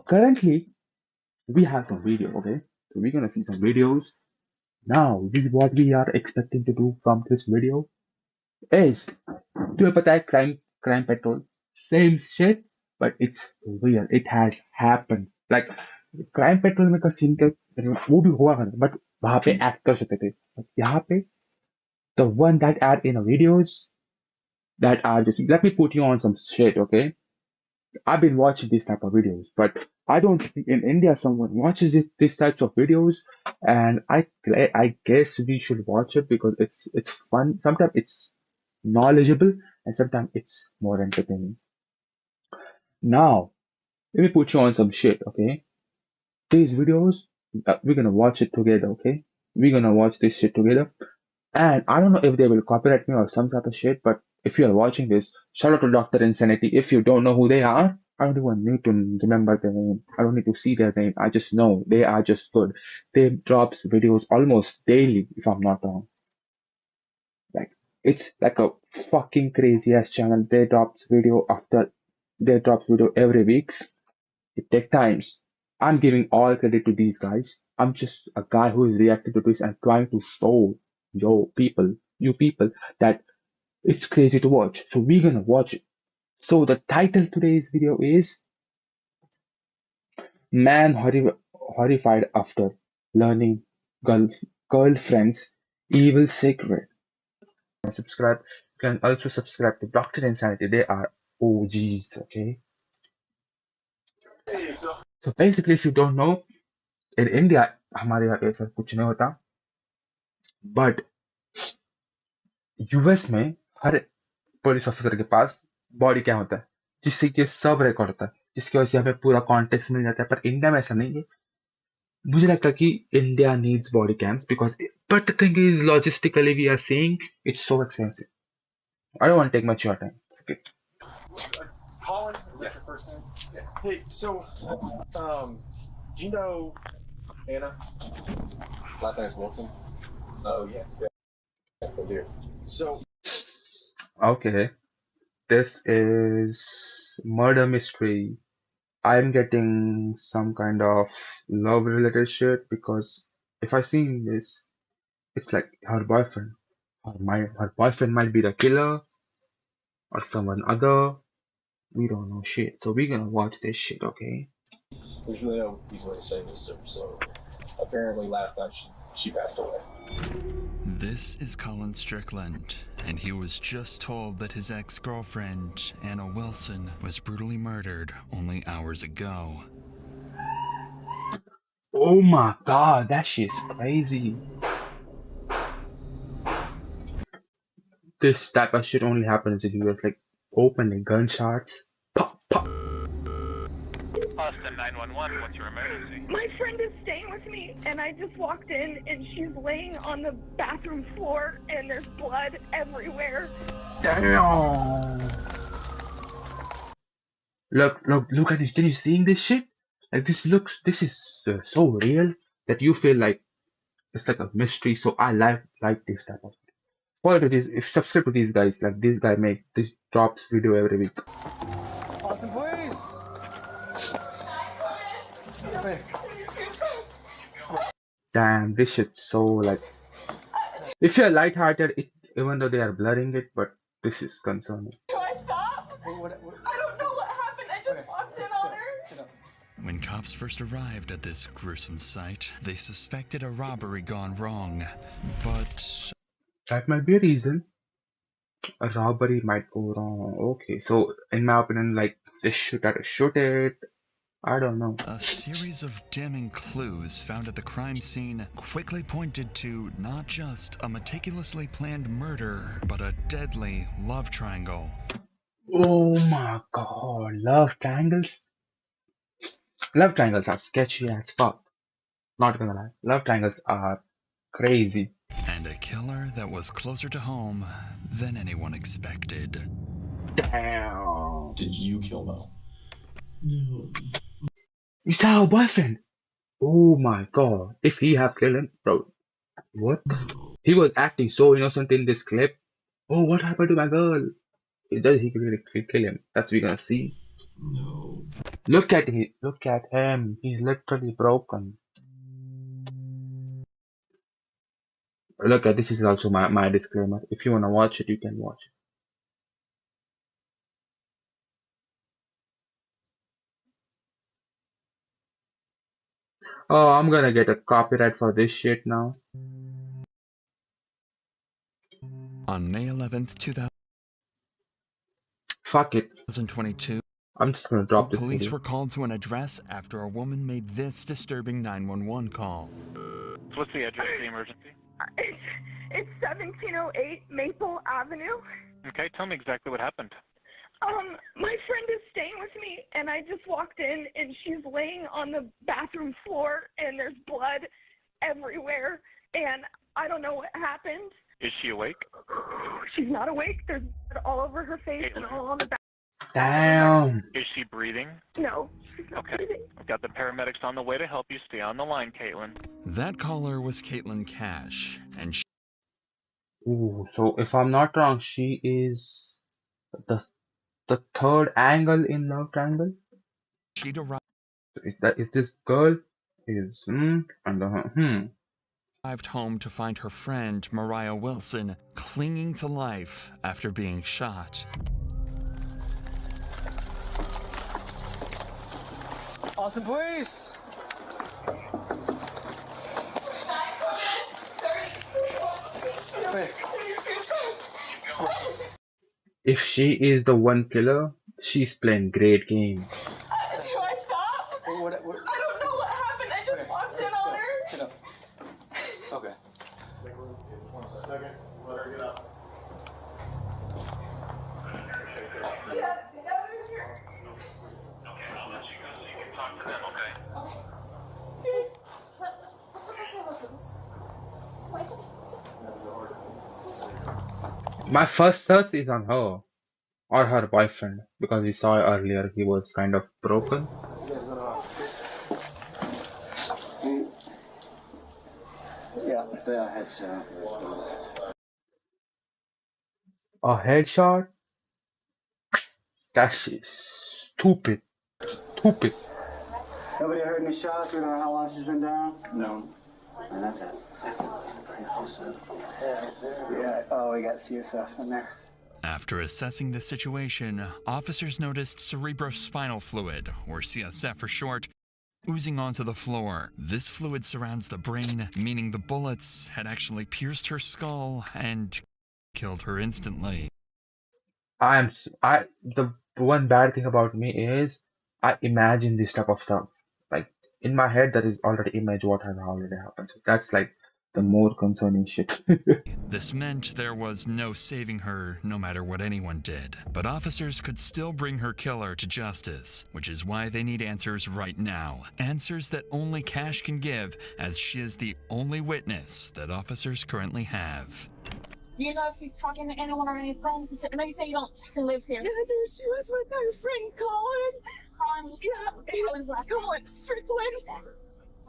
currently we have some video, okay? So we're gonna see some videos. Now, this is what we are expecting to do from this video is to attack crime petrol. Same shit, but it's real. It has happened. Like crime petrol में का scene का वो भी हुआ करता but वहाँ पे actors होते थे यहाँ पे the one that are in the videos that are just let me put you on some shit, okay? I've been watching these type of videos, but I don't think in India someone watches these types of videos, and I guess we should watch it because it's fun. Sometimes it's knowledgeable, and sometimes it's more entertaining. Now, let me put you on some shit, okay? These videos, we're gonna watch it together, okay? We're gonna watch this shit together. And I don't know if they will copyright me or some type of shit, but if you are watching this, shout out to Dr. Insanity. If you don't know who they are, I don't even need to remember their name. I don't need to see their name. I just know they are just good. They drops videos almost daily, if I'm not wrong. Like it's like a fucking crazy ass channel. They drops video every week. It takes times. I'm giving all credit to these guys. I'm just a guy who is reacting to this and trying to show you people, that it's crazy to watch. So we're gonna watch it. So the title today's video is Man Horrified After Learning Girlfriend's Evil Secret. Subscribe. You can also subscribe to Dr. Insanity. They are OGs, okay? So basically, if you don't know, in India, हमारे यहाँ ऐसा कुछ नहीं होता, but US में हर police officer के पास body cam होता है जिससे कि सब रिकॉर्ड होता है, जिसकी वजह से हमें पूरा कॉन्टेक्स्ट मिल जाता है. पर इंडिया में ऐसा नहीं है. मुझे लगता है कि India needs body cams because but the thing is logistically we are saying it's so expensive. I don't want to take much your time. Okay. Colin, is that your first name? Yes. Hey, so, do you know Anna? Last name is Wilson. Oh, yes. Yes, I do. So, Okay. This is murder mystery. I'm getting some kind of love related shit because if I seen this, it's like her boyfriend. Her boyfriend might be the killer or someone other. We don't know shit. So we're gonna watch this shit, okay? there's really no easy way to say this, so apparently last night she passed away. This is Colin Strickland, and he was just told that his ex-girlfriend, Anna Wilson, was brutally murdered only hours ago. Oh my god, that shit's crazy. This type of shit only happens in the US, like opening gunshots. Pop, pop. Austin 911, what's your emergency? My friend is staying with me, and I just walked in, and she's laying on the bathroom floor, and there's blood everywhere. Damn. Look at it. Can you see this shit? Like this is so real that you feel like it's like a mystery. So I like this type of. Follow to this. If subscribe to these guys, like this guy this drops video every week. Austin, please. Damn, this shit's so like. If you're lighthearted, even though they are blurring it, but this is concerning. Do I stop? I don't know what happened. I just walked in on her. When cops first arrived at this gruesome site, they suspected a robbery gone wrong, but that might be a reason. A robbery might go wrong. Okay, so in my opinion, like they should shoot it. I don't know. A series of damning clues found at the crime scene quickly pointed to not just a meticulously planned murder, but a deadly love triangle. Oh my god, love triangles? Love triangles are sketchy as fuck. Not gonna lie. Love triangles are crazy. And a killer that was closer to home than anyone expected. Damn. Did you kill Mo? No. Is that her boyfriend? Oh my god. If he have killed him, bro. What? He was acting so innocent in this clip. Oh, what happened to my girl? Does he really kill him? That's we gonna see. No. Look at him. Look at him. He's literally broken. Look at this is also my disclaimer. If you wanna watch it, you can watch it. Oh, I'm gonna get a copyright for this shit now. On May 11th, Fuck it. 2022, I'm just gonna drop this police video. were called to an address after a woman made this disturbing 911 call. So what's the address of the emergency? It's 1708 Maple Avenue. Okay, tell me exactly what happened. My friend is staying with me, and I just walked in, and she's laying on the bathroom floor, and there's blood everywhere, and I don't know what happened. Is she awake? She's not awake. There's blood all over her face and all on the back. Damn. Is she breathing? No, she's not Okay. breathing. I've got the paramedics on the way to help you. Stay on the line, Caitlin. That caller was Caitlin Cash, and Ooh, so if I'm not wrong, she is the third angle in Love Triangle. she'd arrived Is this girl? Is and home to find her friend, Mariah Wilson, clinging to life after being shot. Austin Police! Wait. If she is the one killer, she's playing great game. Do I stop? What? I don't know what happened. I just walked in on her. Sit up. Okay. One second. Let her get up. Yeah, over here. Okay, I'll let you go so you can talk to them, okay? My first search is on her or her boyfriend because we saw earlier he was kind of broken. Yeah, headshot. A headshot? That's stupid. Stupid. Nobody heard any shots? We don't know how long she's been down? No. And that's it. Pretty close to it. Yeah. Oh, we got CSF in there. After assessing the situation, officers noticed cerebrospinal fluid, or CSF for short, oozing onto the floor. This fluid surrounds the brain, meaning the bullets had actually pierced her skull and killed her instantly. The one bad thing about me is I imagine this type of stuff. Like in my head, there is already image what has already happened. So that's like the more concerning shit. This meant there was no saving her, no matter what anyone did. But officers could still bring her killer to justice, which is why they need answers right now. Answers that only Cash can give, as she is the only witness that officers currently have. Do you know if he's talking to anyone or any friends? I know you say you don't live here. Yeah, I knew she was with her friend Colin. Colin, Yeah, what was his last name? Colin Strickland.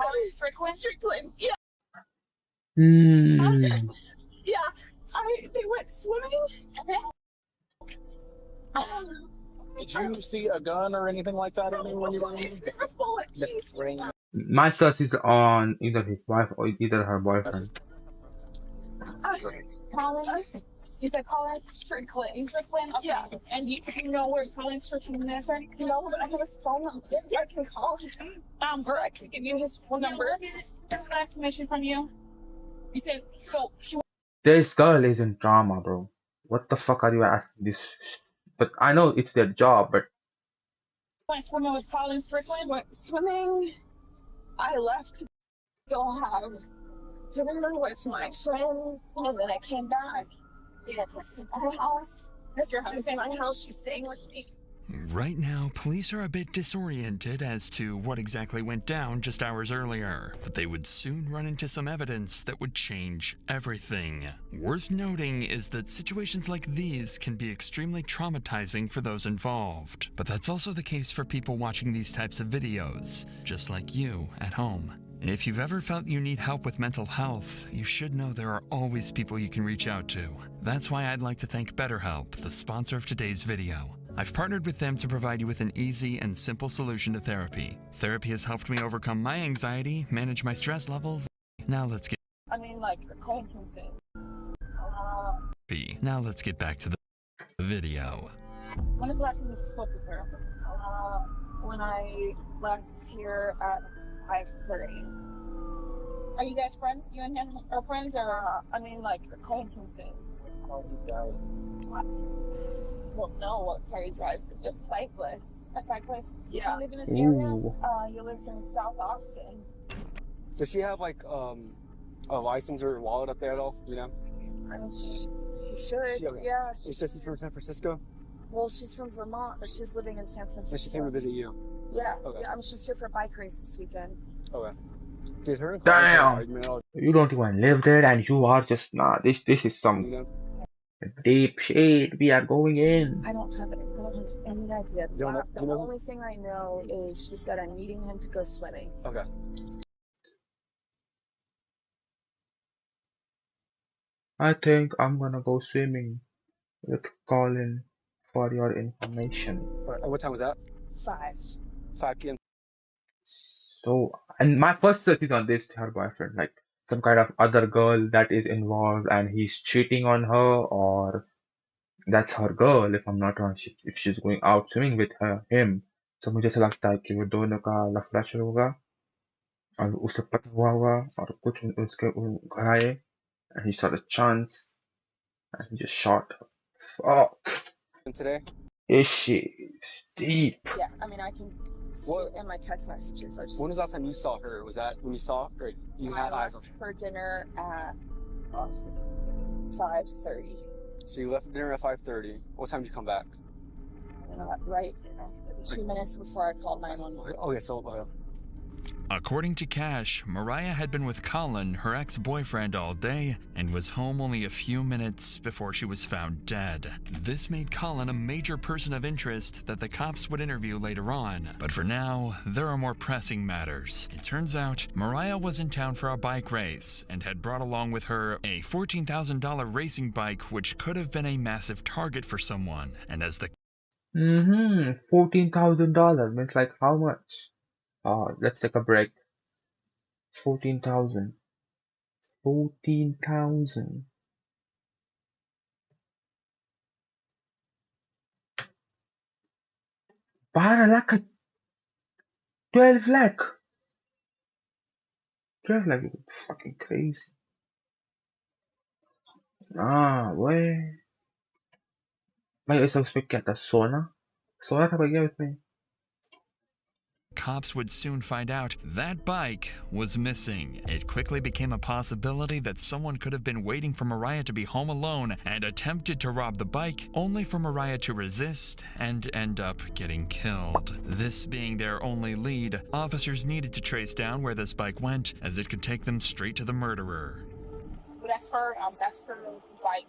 Colin Strickland? Strickland, yeah. Hmm. Yeah, they went swimming. Okay. Did you see a gun or anything like that when you were in? A bullet. My search is on either his wife or either her boyfriend. Colin? You said Colin Strickland. Strickland? Okay. Yeah. And you know where Colin Strickland is? No, but I have his phone number. I can call him. Or I can give you his phone number. Get that information from you. You said, so she This girl is in drama, bro. What the fuck are you asking this? But I know it's their job, but went swimming with Colin Strickland? Went swimming. I left to go have dinner with my friends, and then I came back. Yeah, this is my house. That's your house. This is my house. She's staying with me. Right now, police are a bit disoriented as to what exactly went down just hours earlier, but they would soon run into some evidence that would change everything. Worth noting is that situations like these can be extremely traumatizing for those involved, but that's also the case for people watching these types of videos, just like you at home. If you've ever felt you need help with mental health, you should know there are always people you can reach out to. That's why I'd like to thank BetterHelp, the sponsor of today's video. I've partnered with them to provide you with an easy and simple solution to therapy. Therapy has helped me overcome my anxiety, manage my stress levels. Now let's get I mean, like, acquaintances. Now let's get back to the video. When is the last time you spoke with her? When I left here at 5:30. Are you guys friends? You and him are friends, or I mean, like, acquaintances? Well, no. What car he drives? Is it cyclist? A cyclist? Yeah. Does he live in this area? Ooh. He lives in South Austin. Does she have like a license or wallet up there at all? You know? I mean, she should. She, okay. Yeah. She said she's from San Francisco. Well, she's from Vermont, but she's living in San Francisco. So she came to visit you. Yeah. Okay. Yeah. I mean, she's here for a bike race this weekend. Okay. Did her and Damn! You don't even live there and you are just nah, this is some deep shit we are going in. I don't have any idea. The only thing I know is she said I'm meeting him to go swimming. Okay. I think I'm gonna go swimming with Colin for your information. What time was that? 5 p.m. So, and my first search is on this her boyfriend, like some kind of other girl that is involved and he's cheating on her, or that's her girl if I'm not wrong, if she's going out swimming with him. So मुझे ऐसा लगता है कि वो दोनों का लफड़ा शुरू होगा और उसे पता हुआ होगा और कुछ उसके घर आए and he saw the chance and he just shot her. Fuck. And today? This shit is deep. Yeah, I mean, I can see it in my text messages. When was the last time you saw her? Was that when you saw her? You had eyes on her? For dinner at 5:30. So you left dinner at 5:30. What time did you come back? Right 2 minutes before I called 911. Okay, so According to Cash, Mariah had been with Colin, her ex-boyfriend, all day and was home only a few minutes before she was found dead. This made Colin a major person of interest that the cops would interview later on. But for now, there are more pressing matters. It turns out Mariah was in town for a bike race and had brought along with her a $14,000 racing bike, which could have been a massive target for someone. And as the $14,000 means like how much? Let's take a break. 14,000. 14,000. 12 lakh. 12 lakh. 12 lakh is fucking crazy. Where? भाई ऐसा उसमें क्या था? सोना था भैया उसमें. Cops would soon find out that bike was missing. It quickly became a possibility that someone could have been waiting for Mariah to be home alone and attempted to rob the bike, only for Mariah to resist and end up getting killed. This being their only lead, officers needed to trace down where this bike went, as it could take them straight to the murderer. That's her bike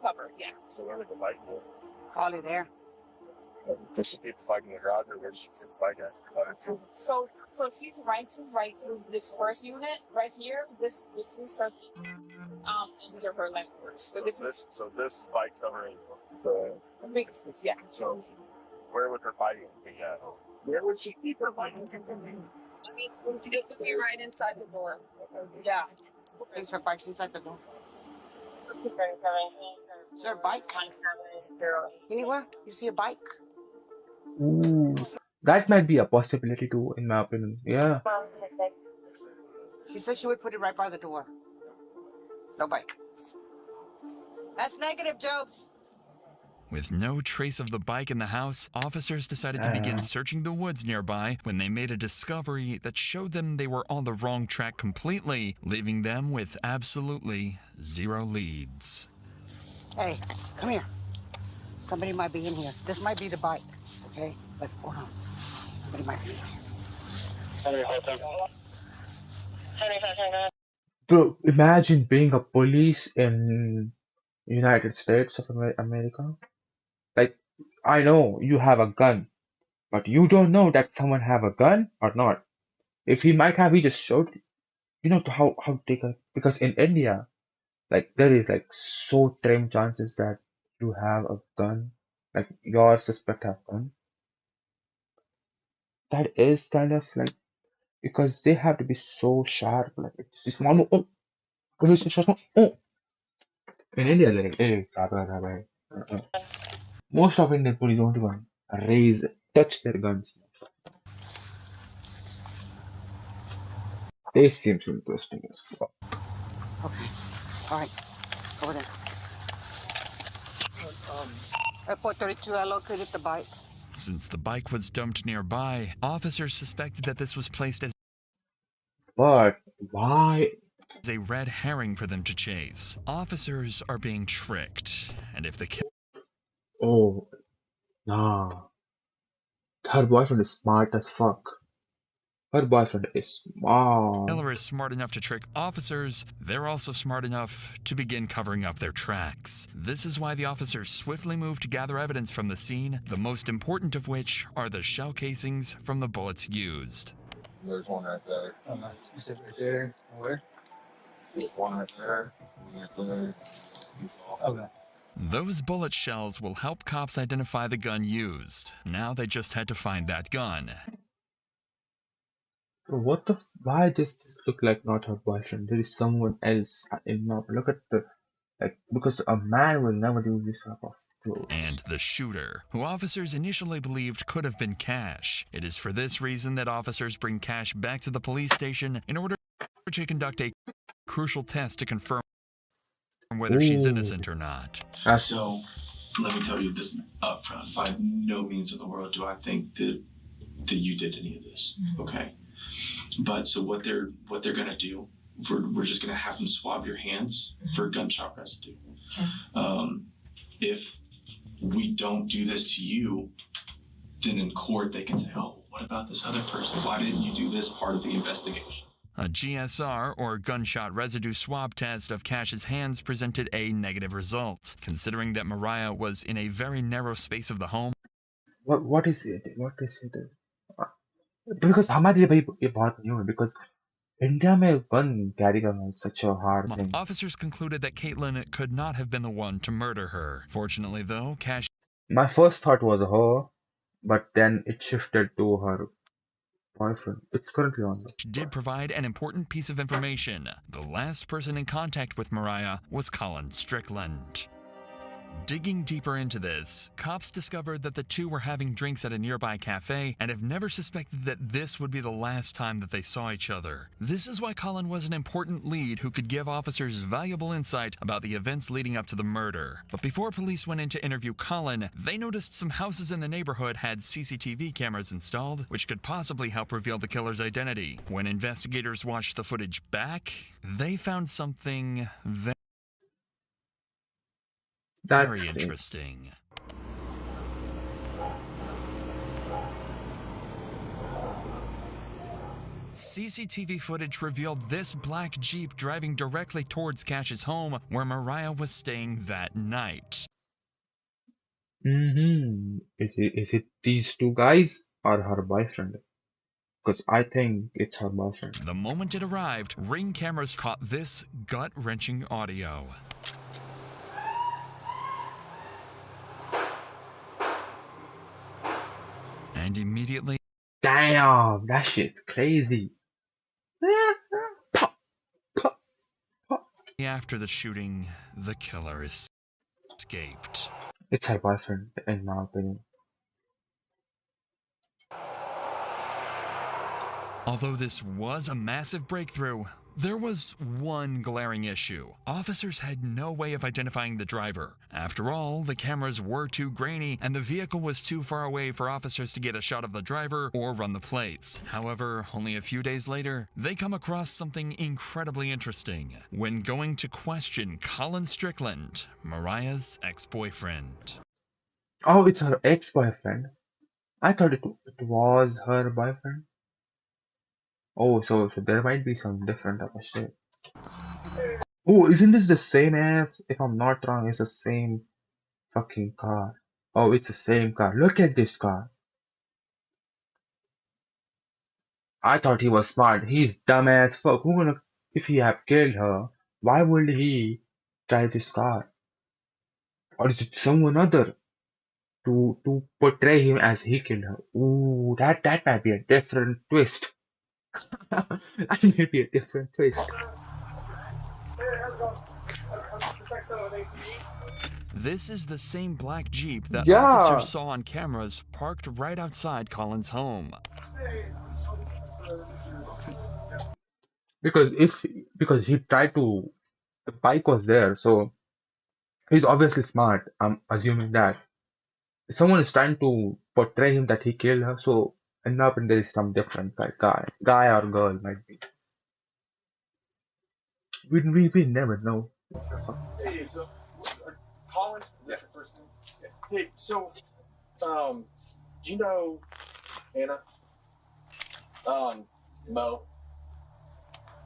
cover, yeah. So where would the bike go? Probably there. Does she keep the bike in the garage, or where does she keep the bike at? So if you right through this first unit right here, this is her, and these are her landlords. So this bike covering the big, yeah. So where would her bike be at? Where would she keep her bike? I mean, it would be right inside the door. Yeah. Is her bike's inside the door? Is there a bike? Anywhere? You see a bike? Ooh, that might be a possibility too, in my opinion. Yeah. She said she would put it right by the door. No bike. That's negative, Jobs. With no trace of the bike in the house, officers decided to begin searching the woods nearby when they made a discovery that showed them they were on the wrong track completely, leaving them with absolutely zero leads. Hey, come here. Somebody might be in here. This might be the bike, okay? But hold on. Somebody might be in here. Bro, imagine being a police in United States of America. Like, I know you have a gun, but you don't know that someone have a gun or not. If he might have, he just showed you. You know how they can, because in India, like there is like so trim chances that you have a gun. like your suspect have gun. That is kind of like because they have to be so sharp. Like it's small. Oh, police station. Oh, in India, they're like, hey, most of Indian police don't even touch their guns. They seem so interesting as fuck. Okay. All right. Over there. At 432, I located the bike. Since the bike was dumped nearby, officers suspected that this was placed as But why? a red herring for them to chase. Officers are being tricked, and if the Oh, nah. Her boyfriend is smart as fuck. Her boyfriend is smart. killer is smart enough to trick officers, they're also smart enough to begin covering up their tracks. This is why the officers swiftly move to gather evidence from the scene, the most important of which are the shell casings from the bullets used. There's one right there. You said right there. Where? There's one right there. Right there. Okay. Those bullet shells will help cops identify the gun used. Now they just had to find that gun. What the? Why does this look like not her boyfriend? There is someone else in now. Look at the because a man will never do this type of clothes. And the shooter, who officers initially believed could have been Cash. It is for this reason that officers bring Cash back to the police station in order to conduct a crucial test to confirm whether she's innocent or not. So, let me tell you this up front. By no means in the world do I think that you did any of this. Okay. But so what they're gonna do, we're just gonna have them swab your hands for gunshot residue. If we don't do this to you, then in court they can say, oh, what about this other person? Why didn't you do this part of the investigation? A GSR, or gunshot residue swab test of Cash's hands, presented a negative result. Considering that Mariah was in a very narrow space of the home. What is it? What is it? Because हमारे लिए भाई ये बहुत new है because India में gun carry करना is such a hard thing. Officers concluded that Caitlin could not have been the one to murder her. Fortunately, though, Cash. My first thought was her, but then it shifted to her boyfriend. It's currently on. Did provide an important piece of information. The last person in contact with Mariah was Colin Strickland. Digging deeper into this, cops discovered that the two were having drinks at a nearby cafe and have never suspected that this would be the last time that they saw each other. This is why Colin was an important lead who could give officers valuable insight about the events leading up to the murder. But before police went in to interview Colin, they noticed some houses in the neighborhood had CCTV cameras installed, which could possibly help reveal the killer's identity. When investigators watched the footage back, they found something very interesting. CCTV footage revealed this black Jeep driving directly towards Cash's home where Mariah was staying that night. Is it these two guys or her boyfriend? Because I think it's her boyfriend. The moment it arrived, Ring cameras caught this gut-wrenching audio. And immediately, damn, that shit's crazy. After the shooting, the killer escaped. It's her boyfriend, in my opinion. Although this was a massive breakthrough, there was one glaring issue. Officers had no way of identifying the driver. After all, the cameras were too grainy and the vehicle was too far away for officers to get a shot of the driver or run the plates. However, only a few days later, they come across something incredibly interesting when going to question Colin Strickland, Mariah's ex-boyfriend. Oh, it's her ex-boyfriend. I thought it was her boyfriend. Oh, so there might be some different type of shit. Oh, isn't this the same as, if I'm not wrong, it's the same fucking car. Oh, it's the same car. Look at this car. I thought he was smart. He's dumb as fuck. If he have killed her, why would he drive this car? Or is it someone other? to portray him as he killed her. Ooh, that might be a different twist. That may be a different twist. This is the same black Jeep that Yeah, officers saw on cameras parked right outside Colin's home. because he tried to, the bike was there, so he's obviously smart. I'm assuming that someone is trying to portray him that he killed her, so end up and there is some different guy or girl might be. We never know. What the fuck? Hey, so Colin, is that the first name? Yes. Hey, so do you know Anna? Mo.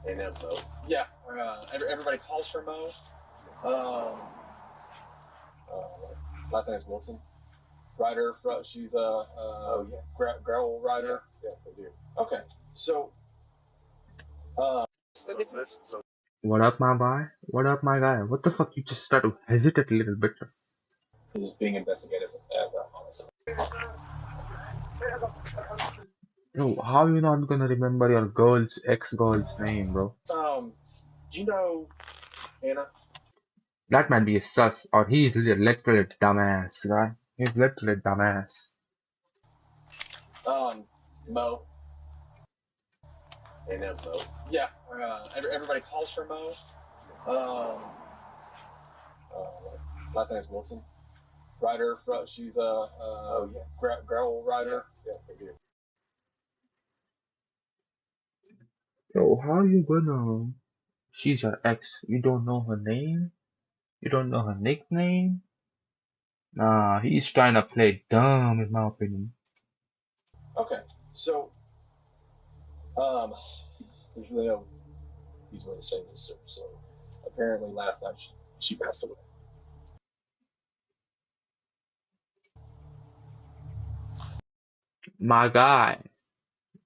Anna Mo. Yeah. Everybody calls her Mo. Last name is Wilson. Rider. She's a gravel rider. Yes, I do. Okay. So. What up, my guy? What up, my guy? What the fuck? You just start to hesitate a little bit. Is being investigated as a homicide. Yo, how you not gonna remember your ex-girl's name, bro? Do you know Anna? That might be a sus, or he's literally a dumbass, right? He's literally a dumbass. Mo. Anna Mo. Yeah. Everybody calls her Mo. Last name is Wilson. Rider. She's a gravel rider. Yes, I do. Yo, how you gonna? She's your ex. You don't know her name? You don't know her nickname? Nah, he's trying to play dumb, in my opinion. Okay, so there's really no easy way to say this, sir. So apparently last night she passed away. My guy,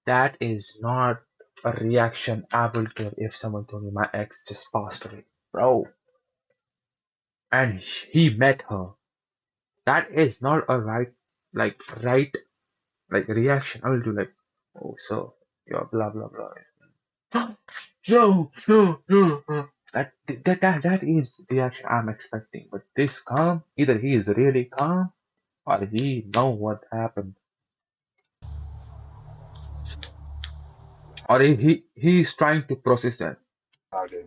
that is not a reaction I will give if someone told me my ex just passed away, bro. And he met her. That is not a right reaction. I will do like, oh, so you're blah blah blah. No, no, no, no. That is the reaction I'm expecting. But this calm, either he is really calm or he know what happened, or he is trying to process that.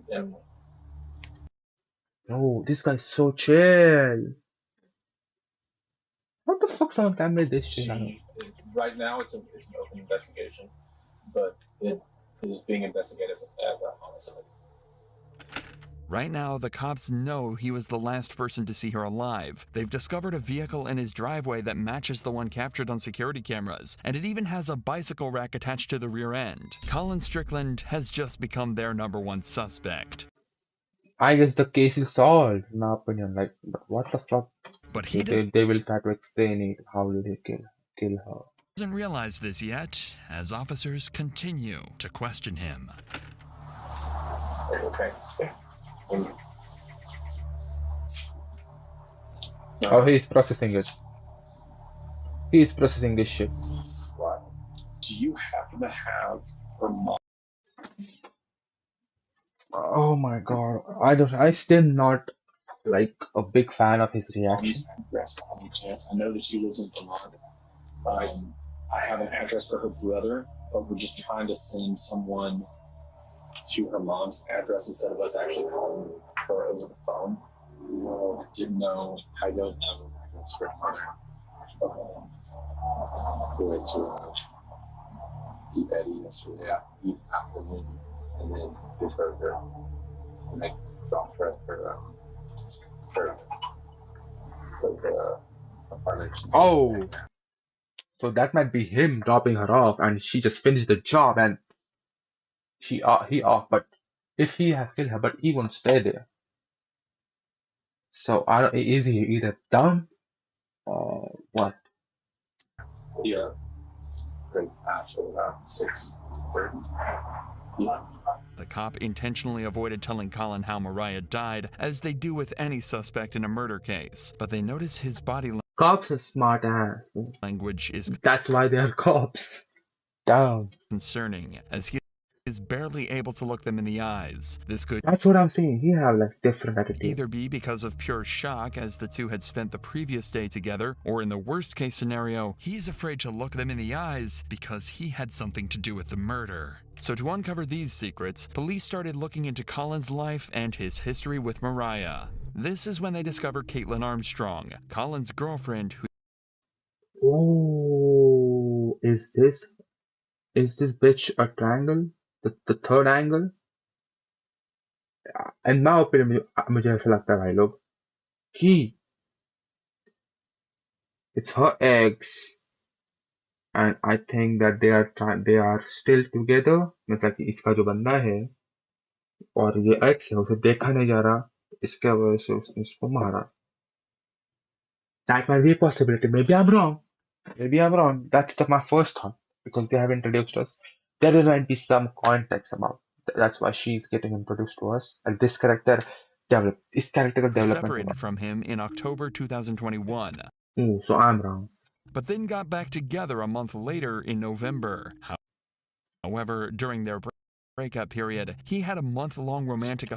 Yeah. No, this guy's so chill. What the fuck? Someone can make this shit? Right now it's an open investigation, but it is being investigated as a homicide. Right now, the cops know he was the last person to see her alive. They've discovered a vehicle in his driveway that matches the one captured on security cameras, and it even has a bicycle rack attached to the rear end. Colin Strickland has just become their #1 suspect. I guess the case is solved, in my opinion. Like, but what the fuck? But he They will try to explain it. How did he kill her? doesn't realize this yet, as officers continue to question him. Okay. Oh, he's processing it. He's processing this shit. Wow. Do you happen to have her mom? Oh my god. I still not like a big fan of his reaction. Address by any chance? I know that she lives in Vermont. I have an address for her brother, but we're just trying to send someone to her mom's address instead of us actually calling her over the phone. Well, didn't know. I don't have an address for her mother. We went to Deep Eddy yesterday afternoon, and then we heard her, and they dropped her at her apartment. Oh, so that might be him dropping her off, and she just finished the job, and he off. But if he had killed her, but he won't stay there. So is he either dumb or what? Yeah. Great after about 6:30. Yeah. The cop intentionally avoided telling Colin how Mariah died, as they do with any suspect in a murder case, but they notice his body Cops are smart ass. language is That's why they are cops. Damn. concerning, as he is barely able to look them in the eyes. This could That's what I'm saying. He have like different attitude. either be because of pure shock as the two had spent the previous day together, or in the worst case scenario, he's afraid to look them in the eyes because he had something to do with the murder. So to uncover these secrets, police started looking into Colin's life and his history with Mariah. This is when they discovered Caitlin Armstrong, Colin's girlfriend, who Oh, is this bitch a triangle? The third angle? In my opinion, मुझे ऐसा लगता है भाई लोग कि it's her ex, and I think that they are still together. मतलब कि इसका जो बंदा है और ये ex है, उसे देखा नहीं जा रहा, इसके वजह से उसने इसको मारा. That might be a possibility. Maybe I'm wrong. That's my first thought because they have introduced us. There might be some context about. That's why she's getting introduced to us, and this character development. separated from him in October 2021. So I'm wrong. But then got back together a month later in November. However, during their breakup period, he had a month-long romantic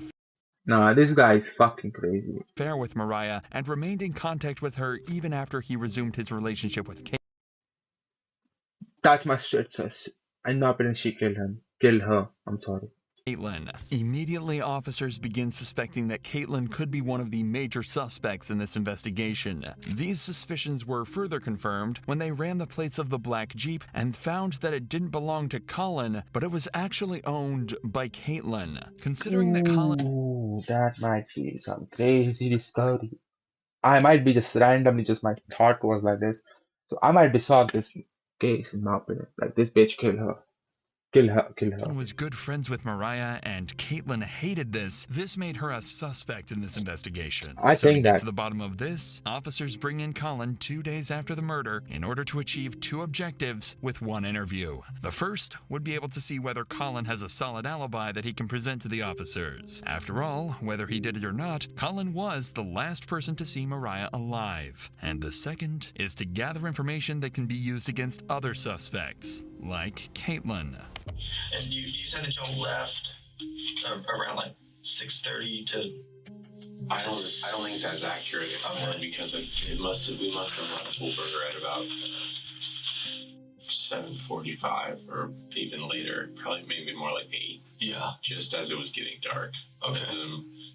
Nah, this guy is fucking crazy. affair with Mariah and remained in contact with her even after he resumed his relationship with Kate. That's my shit, sis. In my opinion, she killed him. Killed her. I'm sorry. Caitlin. Immediately, officers begin suspecting that Caitlin could be one of the major suspects in this investigation. These suspicions were further confirmed when they ran the plates of the black Jeep and found that it didn't belong to Colin, but it was actually owned by Caitlin. Considering that Colin... Ooh, that might be some crazy discovery. I might be just randomly, just my thought was like this. So I might be solved this case in my opinion. Like this bitch killed her. Kill her. Was good friends with Mariah, and Caitlin hated this. This made her a suspect in this investigation. I So think to get that- to the bottom of this, officers bring in Colin 2 days after the murder in order to achieve 2 objectives with 1 interview. The first would be able to see whether Colin has a solid alibi that he can present to the officers. After all, whether he did it or not, Colin was the last person to see Mariah alive. And the second is to gather information that can be used against other suspects, like Caitlin. And you said that y'all left around like 6:30 to. I don't think that's accurate anymore because we must have left Fulberger at about 7:45 or even later, probably maybe more like 8. Yeah. Just as it was getting dark. Okay.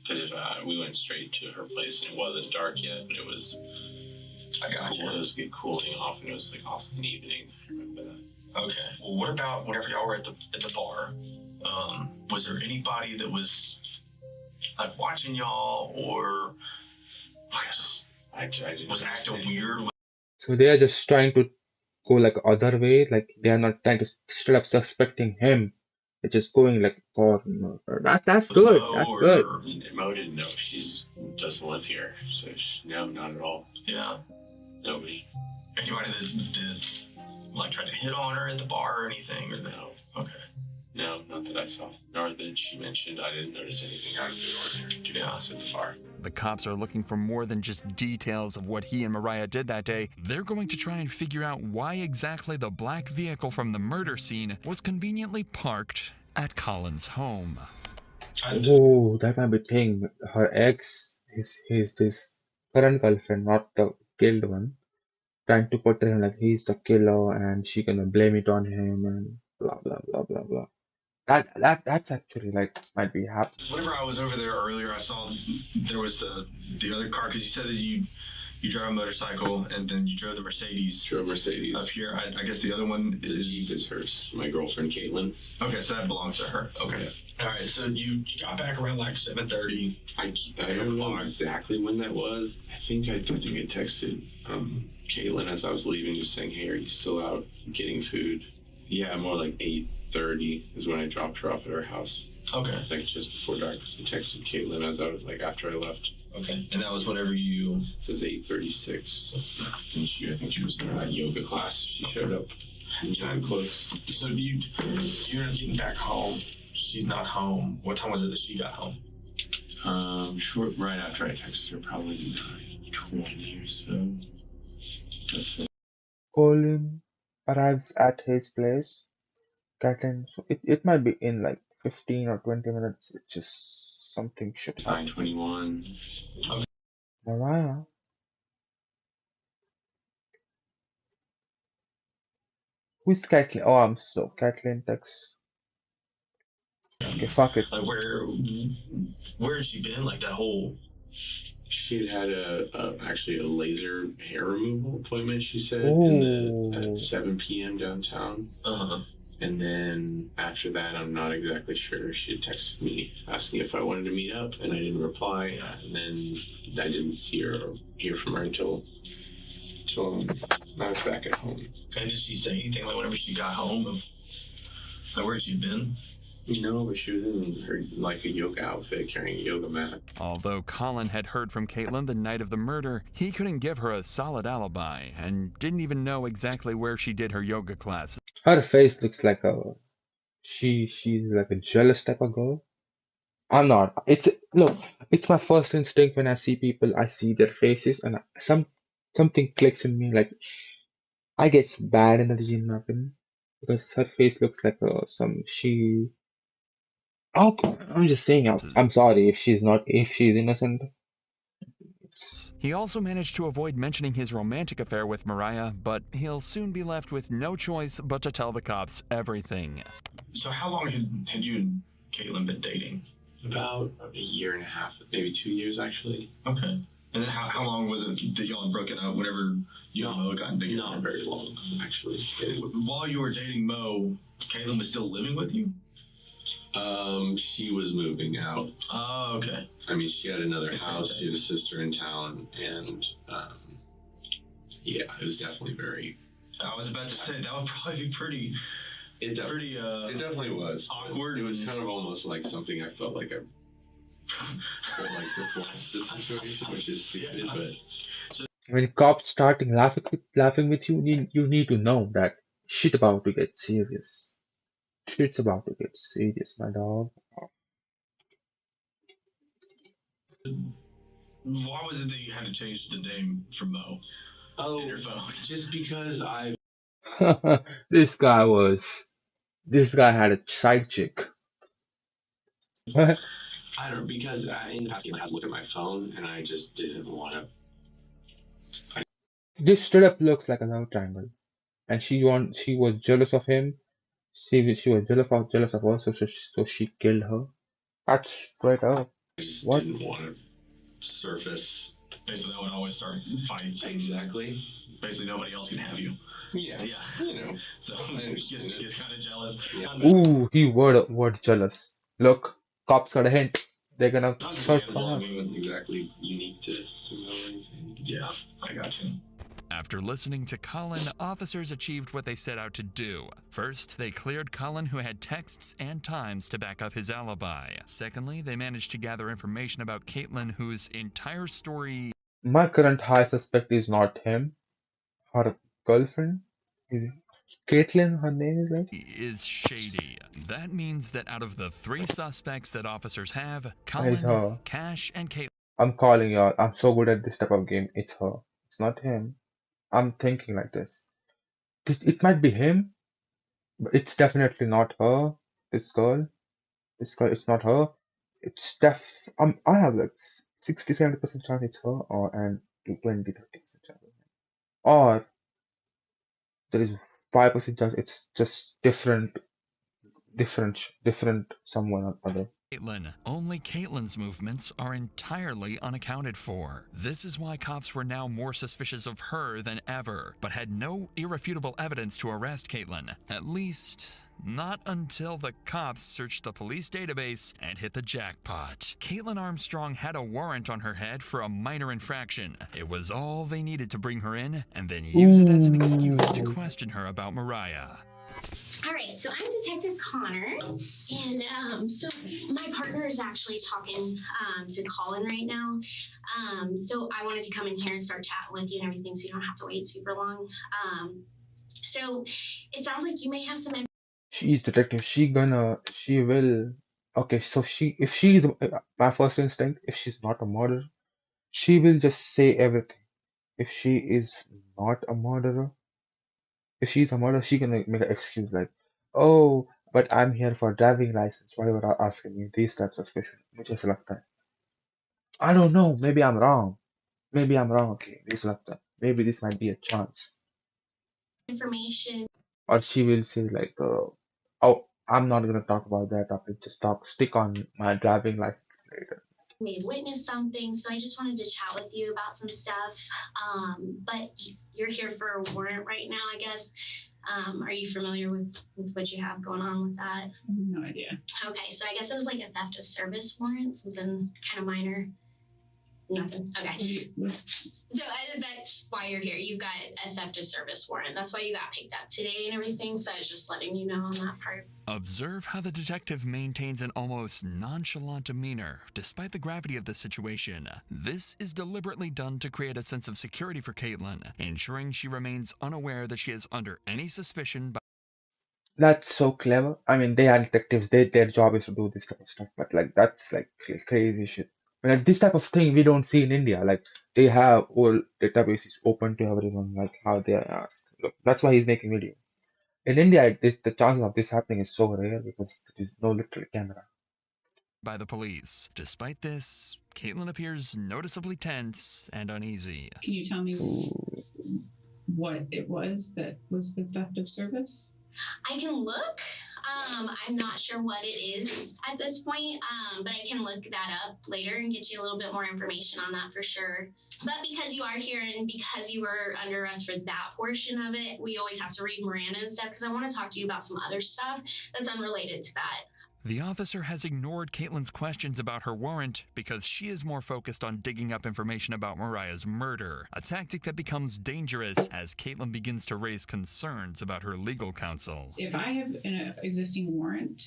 Because we went straight to her place and it wasn't dark yet, but it was. I got you. It was cooling off and it was like awesome evening. I remember that. Okay. Well, what about whenever y'all were at the bar? Was there anybody that was like watching y'all or like just was acting weird? So they are just trying to go like other way. Like they are not trying to straight up suspecting him. They're just going like for that's good. That's good. Mo didn't know she doesn't live here, so no, not at all. Yeah. Nobody. Anybody that did like try to hit on her at the bar or anything, or no? Okay. No, not that I saw. Nor that she mentioned. I didn't notice anything out of the ordinary, to be honest, at the bar. The cops are looking for more than just details of what he and Mariah did that day. They're going to try and figure out why exactly the black vehicle from the murder scene was conveniently parked at Colin's home. Oh, that might be thing. Her ex, his current girlfriend, not the killed one, trying to portray him like he's the killer and she gonna blame it on him and blah blah blah blah blah. That's actually like might be happening. Whenever I was over there earlier, I saw there was the other car because you said that you drive a motorcycle and then you drove the Mercedes. Drove Mercedes up here. I guess the other one is hers. My girlfriend Caitlin. Okay, so that belongs to her. Okay. Yeah. All right. So you got back around like 7:30. I don't know exactly when that was. I think I texted Caitlin as I was leaving, just saying, "Hey, are you still out getting food?" Yeah, more like 8:30 is when I dropped her off at her house. Okay. Like just before dark. So I texted Caitlin as I was like after I left. Okay. And that was whenever you. It says 8:36. I think she was in her yoga class. She showed up. Kind of close. So you're not getting back home. She's not home. What time was it that she got home? Short right after I texted her, probably 9:20 or so. Colin arrives at his place. Catelyn, so it might be in like 15 or 20 minutes. It's just something should happen. 9:21. Mariah. Who's Catelyn? Oh, I'm so Catelyn texts. Okay, fuck it. Like where had she been? Like that whole. She'd had actually a laser hair removal appointment. She said at Oh, 7 p.m. downtown. And then after that, I'm not exactly sure. She texted me asking if I wanted to meet up, and I didn't reply. And then I didn't see her or hear from her until I was back at home. And did she say anything like whenever she got home of like where she'd been? No, but she was in her like a yoga outfit, carrying a yoga mat. Although Colin had heard from Caitlin the night of the murder, he couldn't give her a solid alibi and didn't even know exactly where she did her yoga class. her face looks like she's like a jealous type of girl. I'm not. It's my first instinct when I see people. I see their faces, and something clicks in me. Like I get bad energy in my opinion because her face looks like some she. Oh, I'm just saying. I'm sorry if she's innocent. He also managed to avoid mentioning his romantic affair with Mariah, but he'll soon be left with no choice but to tell the cops everything. So how long had you and Caitlin been dating? About a year and a half, maybe 2 years actually. Okay. And then how long was it that y'all had broken up whenever you and Mo got together? Not very long, actually. While you were dating Mo, Caitlin was still living with you? She was moving out. Oh, okay. I mean, she had another house. She had a sister in town, and yeah, it was definitely very. I was about to say that would probably be pretty. It definitely was awkward. It was kind of almost like something I felt like I felt like to force the situation, which is stupid, but. When cops starting laughing with you, you need to know that shit about to get serious. Shit's about to get serious, my dog. Why was it that you had to change the name from Mo in your phone? Just because I. This guy had a side chick. What? I don't know, because in the past I had to look at my phone and I just didn't want to. This straight up looks like a love triangle, and she was jealous of him. She was jealous of her, so she killed her. That's straight up. I just What? didn't want to surface. Basically, that would always start fights. Exactly. Basically, nobody else can have you. Yeah. Yeah. You know. So he gets kind of jealous. Yeah. Ooh, he word jealous. Look, cops got a hint. They're gonna search for Understandable. I her. mean, it wasn't exactly unique to know anything. Yeah, I got you. After listening to Colin, officers achieved what they set out to do. First, they cleared Colin, who had texts and times to back up his alibi. Secondly, they managed to gather information about Caitlin, whose entire story. My current high suspect is not him. Her girlfriend. Is Caitlyn, her name is like? Is shady. That means that out of the three suspects that officers have, It's Colin, her. Cash, and Caitlin. I'm calling y'all. I'm so good at this type of game. It's her. It's not him. I'm thinking like this. It might be him, but it's definitely not her. This girl. It's not her. It's I have like 60-70% chance it's her, or and 20-30% chance. Or there is 5% chance it's just different someone or other. Caitlin. Only Caitlin's movements are entirely unaccounted for. This is why cops were now more suspicious of her than ever, but had no irrefutable evidence to arrest Caitlin. At least, not until the cops searched the police database and hit the jackpot. Caitlin Armstrong had a warrant on her head for a minor infraction. It was all they needed to bring her in, and then use it as an excuse to question her about Mariah. All right, so I'm Detective Connor, and so my partner is actually talking to Colin right now. So I wanted to come in here and start chatting with you and everything, so you don't have to wait super long. So it sounds like you may have some. She's detective. She will. Okay, so if she's my first instinct, if she's not a murderer, she will just say everything. If she is not a murderer? If she's a murderer, she can make an excuse like, "Oh, but I'm here for driving license. Why were you asking me these types of questions?" मुझे ऐसा लगता है. I don't know. Maybe I'm wrong. Maybe I'm wrong. Okay, मुझे ऐसा लगता है. Maybe this might be a chance. Information. Or she will say like, "Oh, I'm not gonna talk about that topic. Just stick on my driving license later." May have witnessed something, so I just wanted to chat with you about some stuff. But you're here for a warrant right now, I guess. Are you familiar with what you have going on with that? No idea. Okay, so I guess it was like a theft of service warrant, something kind of minor. Nothing. Okay. So that's why you're here. You've got a theft of service warrant. That's why you got picked up today and everything. So I was just letting you know on that part. Observe how the detective maintains an almost nonchalant demeanor, despite the gravity of the situation. This is deliberately done to create a sense of security for Caitlin, ensuring she remains unaware that she is under any suspicion. That's so clever. I mean, they are detectives. Their job is to do this type of stuff. But like, that's like crazy shit. But like this type of thing we don't see in India. Like they have all databases open to everyone. Like how they are asked. Look, that's why he's making video. In India, the chances of this happening is so rare because there is no literal camera. By the police. Despite this, Caitlin appears noticeably tense and uneasy. Can you tell me what it was that was the theft of service? I can look. I'm not sure what it is at this point, but I can look that up later and get you a little bit more information on that for sure. But because you are here and because you were under arrest for that portion of it, we always have to read Miranda and stuff because I want to talk to you about some other stuff that's unrelated to that. The officer has ignored Caitlin's questions about her warrant because she is more focused on digging up information about Mariah's murder, a tactic that becomes dangerous as Caitlin begins to raise concerns about her legal counsel. If I have an existing warrant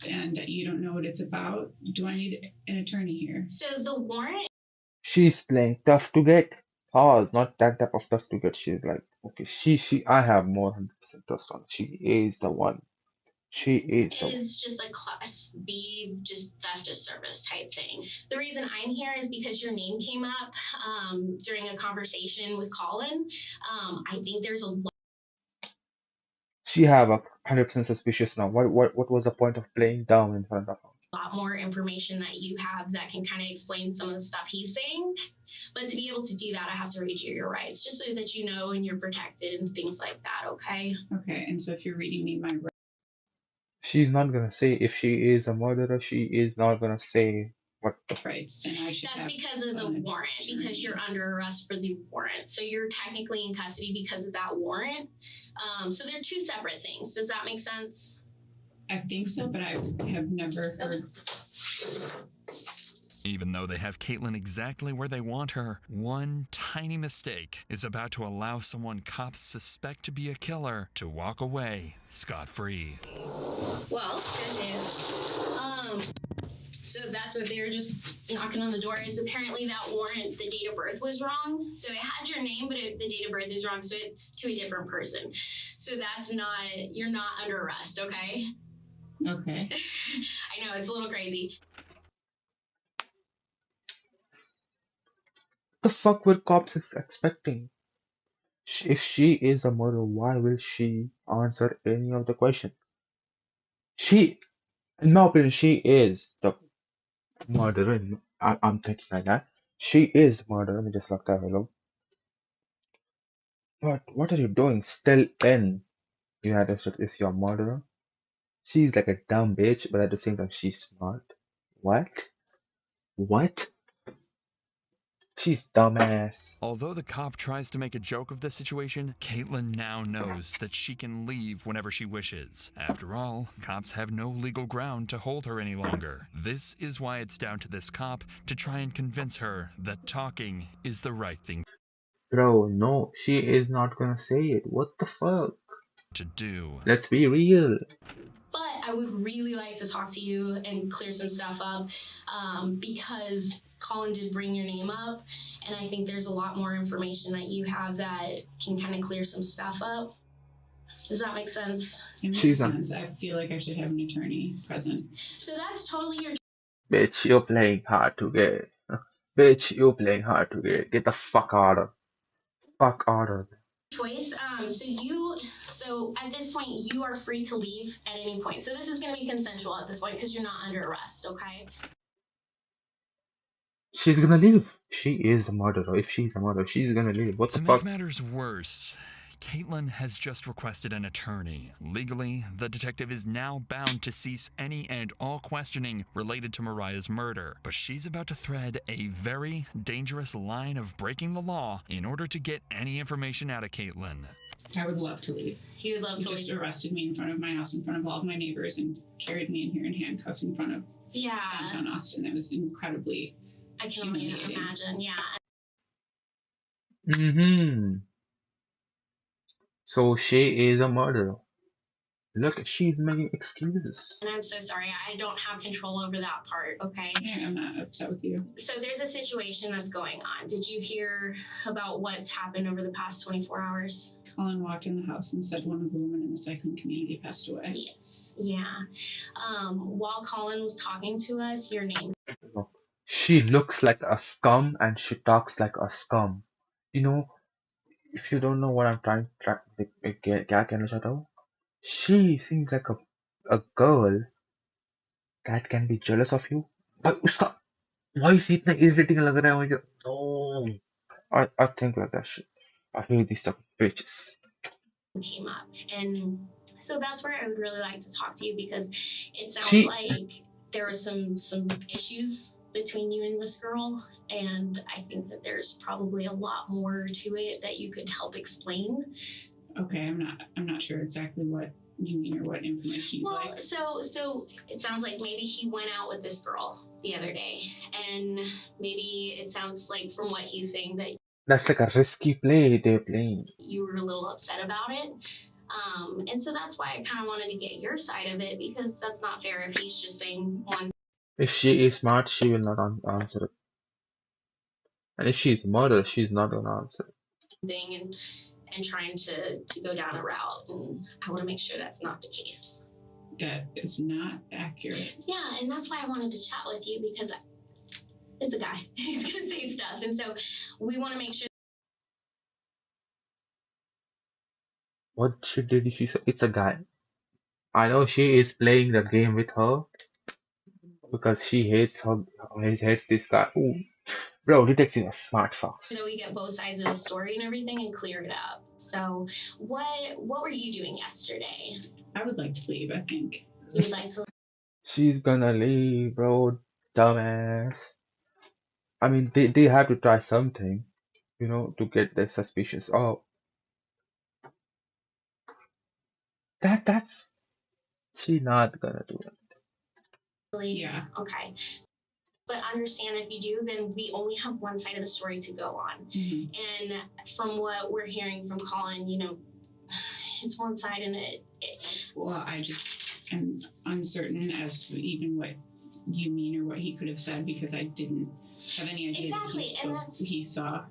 and you don't know what it's about, do I need an attorney here? So the warrant. She's playing tough to get. Pause, not that type of tough to get. She's like, okay, I have more 100% trust on her. She is the one. She is the one. Is just a class B, just theft of service type thing. The reason I'm here is because your name came up during a conversation with Colin. I think there's a lot. She have a 100% suspicious now. What was the point of playing dumb in front of her? A lot more information that you have that can kind of explain some of the stuff he's saying. But to be able to do that, I have to read you your rights, just so that you know and you're protected and things like that, okay? Okay, and so if you're reading me my rights. She's not gonna say if she is a murderer. She is not gonna say what the rights. And I should That's because of the warrant, because you're under arrest for the warrant. So you're technically in custody because of that warrant. So they're two separate things. Does that make sense? I think so, but I have never heard. Even though they have Caitlin exactly where they want her, one tiny mistake is about to allow someone cops suspect to be a killer to walk away scot-free. Well, good news. So that's what they were just knocking on the door is apparently that warrant, the date of birth was wrong. So it had your name, but the date of birth is wrong. So it's to a different person. So that's not, you're not under arrest, okay? Okay. I know, it's a little crazy. The fuck were cops expecting? If she is a murderer, why will she answer any of the question? She, in my opinion, she is the murderer. I'm thinking like that. She is the murderer. मैं just लगता है hello. But what are you doing still in United States if you're a murderer? She's like a dumb bitch, but at the same time she's smart. What? What? She's dumbass. Although the cop tries to make a joke of the situation, Caitlin now knows that she can leave whenever she wishes. After all, cops have no legal ground to hold her any longer. This is why it's down to this cop to try and convince her that talking is the right thing Bro, no, she is not gonna say it. What the fuck? to do. Let's be real. But I would really like to talk to you and clear some stuff up because Colin did bring your name up, and I think there's a lot more information that you have that can kind of clear some stuff up. Does that make sense? It makes sense. I feel like I should have an attorney present. So that's totally your. Bitch, you're playing hard to get. Bitch, you're playing hard to get. Get the fuck out of. Fuck out of. choice. So at this point, you are free to leave at any point. So this is going to be consensual at this point because you're not under arrest, okay? She's gonna leave. She is a murderer. If she's a murderer, she's gonna leave. What the To make fuck? matters worse, Caitlin has just requested an attorney. Legally, the detective is now bound to cease any and all questioning related to Mariah's murder. But she's about to thread a very dangerous line of breaking the law in order to get any information out of Caitlin. I would love to leave. He would love to leave. Just arrested me in front of my house, in front of all of my neighbors, and carried me in here in handcuffs in front of downtown Austin. It was incredibly I can only imagine, yeah. So she is a murderer. Look, she's making excuses. And I'm so sorry, I don't have control over that part, okay? Yeah, I'm not upset with you. So there's a situation that's going on. Did you hear about what's happened over the past 24 hours? Colin walked in the house and said one of the women in the cycling community passed away. Yes, yeah. While Colin was talking to us, your name. She looks like a scum and she talks like a scum. You know, if you don't know what I'm trying to she seems like a girl that can be jealous of you. But उसका voice इतना irritating लग रहा है मुझे. Oh, I think like that shit. I hate these type of bitches. Came up, and so that's where I would really like to talk to you because it sounds like there were some issues between you and this girl, and I think that there's probably a lot more to it that you could help explain. Okay, I'm not sure exactly what you mean or what information you like. Well, so it sounds like maybe he went out with this girl the other day, and maybe it sounds like from what he's saying that that's like a risky play they're playing. You were a little upset about it. And so that's why I kind of wanted to get your side of it because that's not fair if he's just saying one If she is smart, she will not answer it. And if she's a murderer, she's not gonna answer it. thing and trying to go down a route. And I want to make sure that's not the case. That is not accurate. Yeah, and that's why I wanted to chat with you because it's a guy. He's going to say stuff. And so we want to make sure. What shit did she say? It's a guy. I know she is playing the game with her because she hates this guy. Ooh. Bro, detective is smart fox. So we get both sides of the story and everything and clear it up. So what were you doing yesterday? I would like to leave, I think. You would like to leave? She's gonna leave, bro. Dumbass. I mean, they have to try something, you know, to get the suspicious. Oh, that's she not gonna do it. Yeah. Okay. But understand if you do, then we only have one side of the story to go on. Mm-hmm. And from what we're hearing from Colin, you know, it's one side and Well, I just am uncertain as to even what you mean or what he could have said because I didn't have any idea that he saw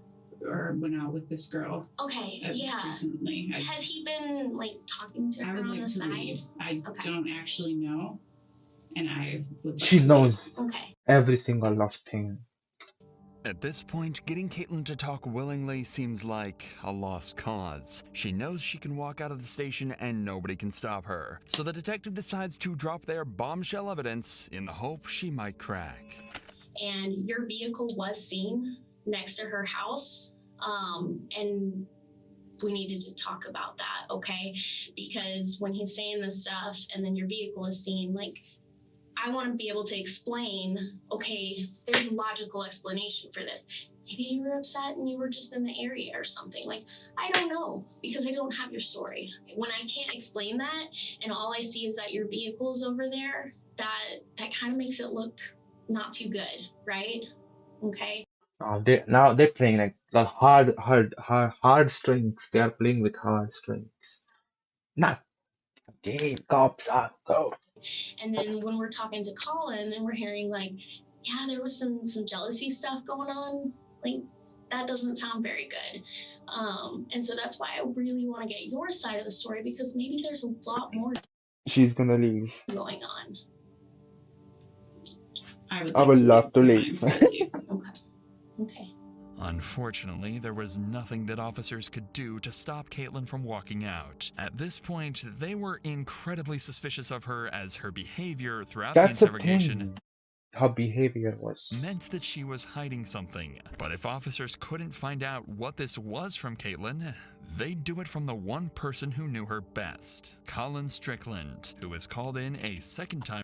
or went out with this girl. Okay, yeah. Recently. Has he been like talking to her on the side? Leave. I don't actually know. And I would like she knows okay. every single last thing. At this point, getting Caitlin to talk willingly seems like a lost cause. She knows she can walk out of the station and nobody can stop her. So the detective decides to drop their bombshell evidence in the hope she might crack. And your vehicle was seen next to her house. And we needed to talk about that, okay? Because when he's saying this stuff and then your vehicle is seen, like, I want to be able to explain, okay, there's a logical explanation for this. Maybe you were upset and you were just in the area or something. Like, I don't know because I don't have your story. When I can't explain that and all I see is that your vehicle's over there, that kind of makes it look not too good, right? Okay. Now they're playing like the hard strings. They are playing with hard strings. Not game cops are go. And then when we're talking to Colin and we're hearing like, yeah, there was some jealousy stuff going on, like that doesn't sound very good. And so that's why I really want to get your side of the story because maybe there's a lot more She's gonna leave. Going on. I would love to leave. Okay. Unfortunately, there was nothing that officers could do to stop Caitlin from walking out. At this point, they were incredibly suspicious of her as her behavior throughout the That's the interrogation thing. Her behavior was. meant that she was hiding something. But if officers couldn't find out what this was from Caitlin, they'd do it from the one person who knew her best, Colin Strickland, who was called in a second time.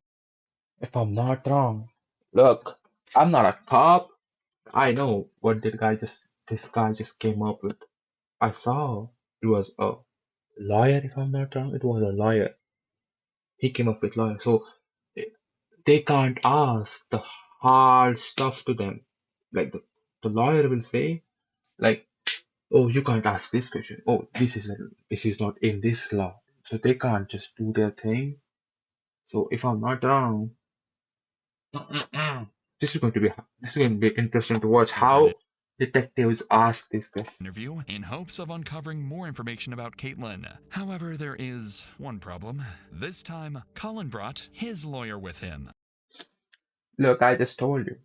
If I'm not wrong, look, I'm not a cop. I know what this guy just came up with. I saw it was a lawyer. If I'm not wrong, it was a lawyer. He came up with lawyer. So eh, they can't ask the hard stuff to them. Like the lawyer will say, like, oh, you can't ask this question. Oh, this is not in this law. So they can't just do their thing. So if I'm not wrong, this is going to be interesting to watch how detectives ask this question. Interview in hopes of uncovering more information about Caitlin. However, there is one problem. This time, Colin brought his lawyer with him. Look, I just told you.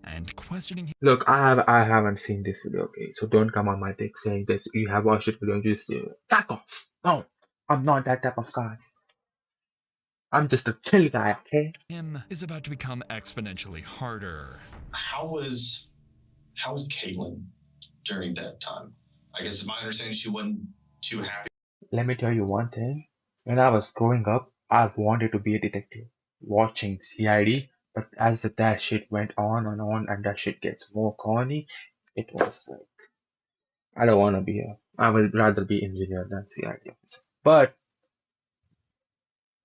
And questioning him. Look, I haven't seen this video, okay? So don't come on my dick saying this. You have watched it video and just back off. No, I'm not that type of guy. I'm just a chill guy, okay? Him is about to become exponentially harder. How was Caitlin during that time? I guess my understanding she wasn't too happy. Let me tell you one thing. When I was growing up, I've wanted to be a detective, watching CID, but as that shit went on and that shit gets more corny, it was like, I don't want to be I would rather be engineer than CID officer. But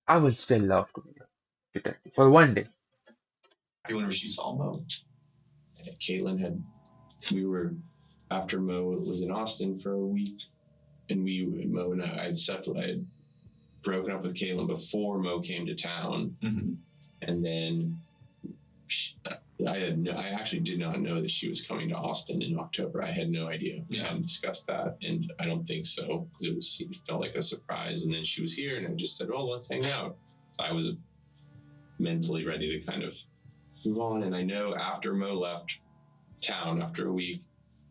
I would still love to be a detective for one day. Whenever she saw Mo, Caitlin we were, after Mo was in Austin for a week, and Mo and I had broken up with Caitlin before Mo came to town, and then I actually did not know that she was coming to Austin in October. I had no idea. We hadn't discussed that, and I don't think so, because it felt like a surprise. And then she was here, and I just said, "Oh, let's hang out." So I was mentally ready to kind of move on. And I know after Mo left town after a week,